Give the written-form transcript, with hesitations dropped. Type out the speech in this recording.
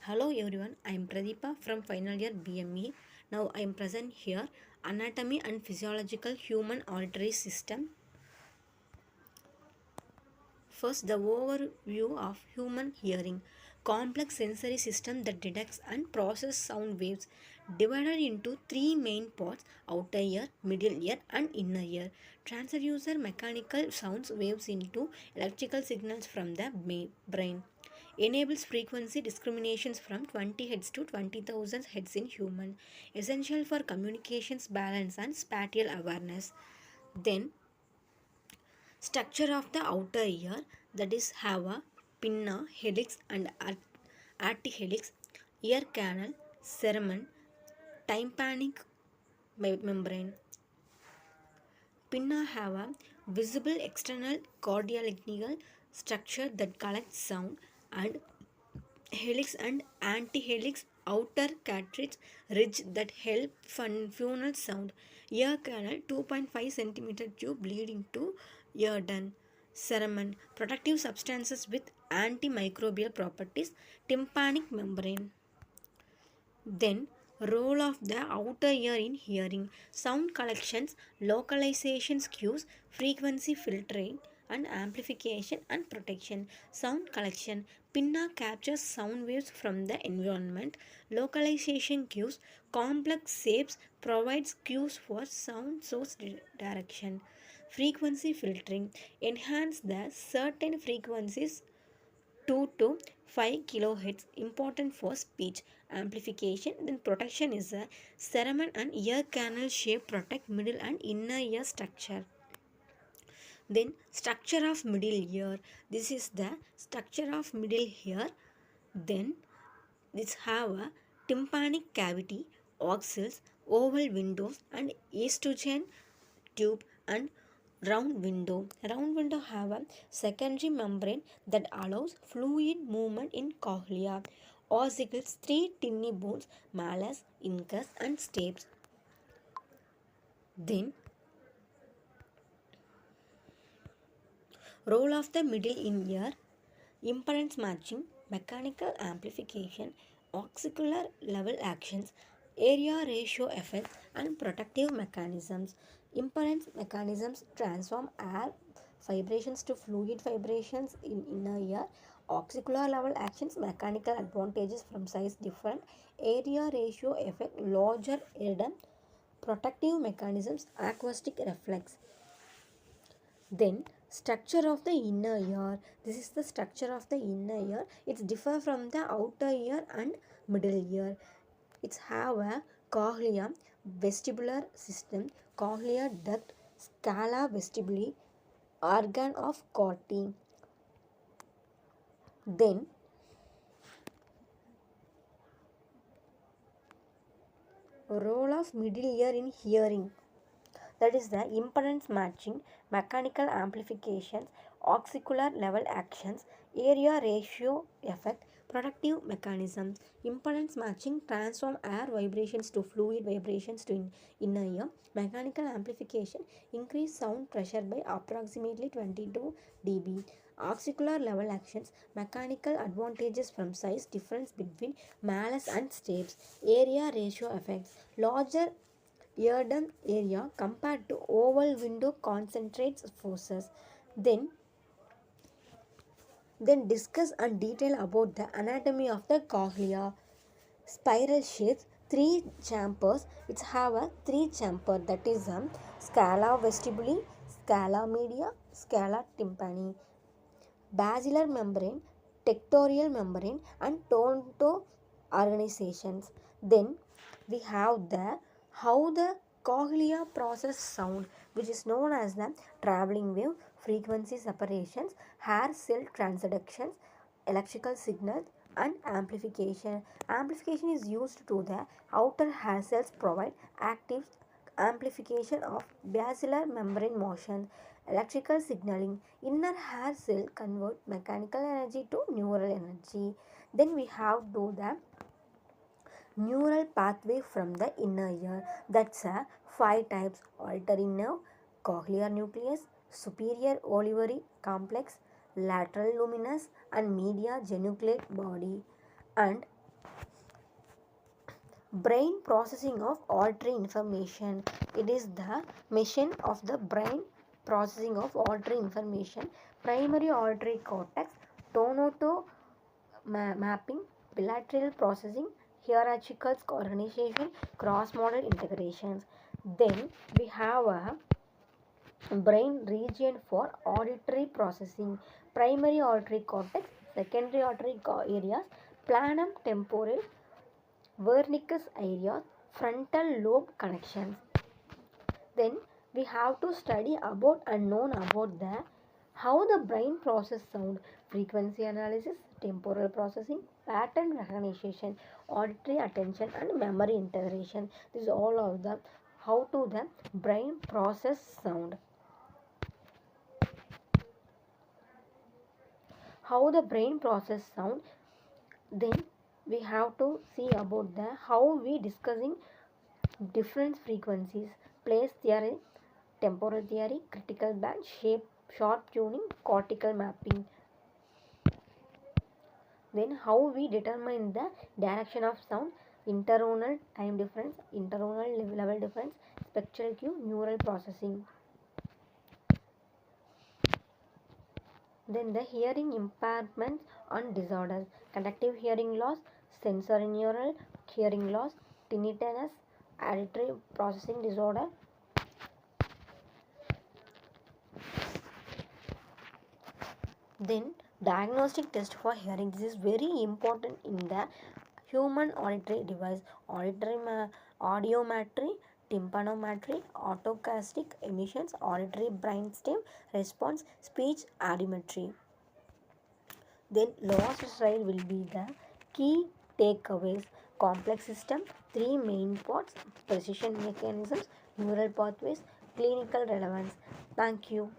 Hello everyone, I am Pradeepa from final year BME. Now I am present here anatomy and physiological human auditory system. First, the overview of human hearing. Complex sensory system that detects and processes sound waves divided into three main parts: outer ear, middle ear, and inner ear. Transducer mechanical sounds waves into electrical signals from the brain. Enables frequency discriminations from 20 Hz to 20,000 Hz in human. Essential for communications balance and spatial awareness. Then structure of the outer ear, that is have a pinna, helix and artihelix, ear canal, cerumen, tympanic membrane. Pinna have a visible external cordial structure that collects sound, and helix and antihelix outer cartilage ridge that help funnel sound. Ear canal 2.5 centimeter tube leading to eardon. Cerumen protective substances with antimicrobial properties. Tympanic membrane. Then, role of the outer ear in hearing: sound collections, localizations, cues, frequency filtering, and amplification and protection. Sound collection: pinna captures sound waves from the environment. Localization cues: complex shapes provides cues for sound source direction. Frequency filtering: enhance the certain frequencies 2 to 5 kilohertz, important for speech amplification. Then protection is a cerumen and ear canal shape protect middle and inner ear structure. Then structure of middle ear, this is the structure of middle ear. Then this have a tympanic cavity, oxals, oval windows, and estrogen tube, and round window. Round window have a secondary membrane that allows fluid movement in cochlea. Ossicles, three tiny bones, malleus, incus, and stapes. Then role of the middle in ear: impedance matching, mechanical amplification, oxicular level actions, area ratio effects, and protective mechanisms. Impedance mechanisms transform air vibrations to fluid vibrations in inner ear. Oxicular level actions, mechanical advantages from size different. Area ratio effect, larger eardrum. Protective mechanisms, acoustic reflex. Then structure of the inner ear. This is the structure of the inner ear. It's differ from the outer ear and middle ear. It's have a cochlea, vestibular system, cochlear duct, scala vestibuli, organ of Corti. Then role of middle ear in hearing, that is the impedance matching, mechanical amplifications, oxicular level actions, area ratio effect, protective mechanisms. Impedance matching transform air vibrations to fluid vibrations to inner ear. Mechanical amplification increase sound pressure by approximately 22 dB. Oxicular level actions, mechanical advantages from size difference between malleus and stapes. Area ratio effects, larger eardrum area compared to oval window concentrates forces. Then discuss and detail about the anatomy of the cochlea. Spiral shapes, three chambers. It's have a three chamber, that is scala vestibuli, scala media, scala tympani. Basilar membrane, tectorial membrane, and tonto organizations. Then we have the how the cochlea process sound, which is known as the traveling wave, frequency separations, hair cell transductions, electrical signals, and amplification. Amplification is used to the outer hair cells provide active amplification of basilar membrane motion. Electrical signaling, inner hair cell convert mechanical energy to neural energy. Then we have do the neural pathway from the inner ear. That's a five types: auditory nerve, cochlear nucleus, superior olivary complex, lateral luminous, and media genucleate body. And Brain processing of auditory information. It is the mission of the brain processing of auditory information. Primary auditory cortex, tonoto mapping, bilateral processing, hierarchical organization, cross-modal integrations. Then we have a brain region for auditory processing. Primary auditory cortex, secondary auditory areas, planum temporal, Wernicke's areas, frontal lobe connections. Then we have to study about and known about the how the brain process sound, frequency analysis, temporal processing, pattern recognition, auditory attention, and memory integration. This is all of the how to the brain process sound. How the brain process sound. Then we have to see about the how we discussing different frequencies, place theory, temporal theory, critical band, shape, sharp tuning, cortical mapping. Then how we determine the direction of sound, interonal time difference, interonal level difference, spectral cue, neural processing. Then the hearing impairments and disorders, conductive hearing loss, sensorineural hearing loss, tinnitus, auditory processing disorder. Then diagnostic test for hearing. This is very important in the human auditory device. Audiometry, tympanometry, autocastic emissions, auditory brainstem response, speech audiometry. Then last slide will be the key takeaways. Complex system, three main parts, precision mechanisms, neural pathways, clinical relevance. Thank you.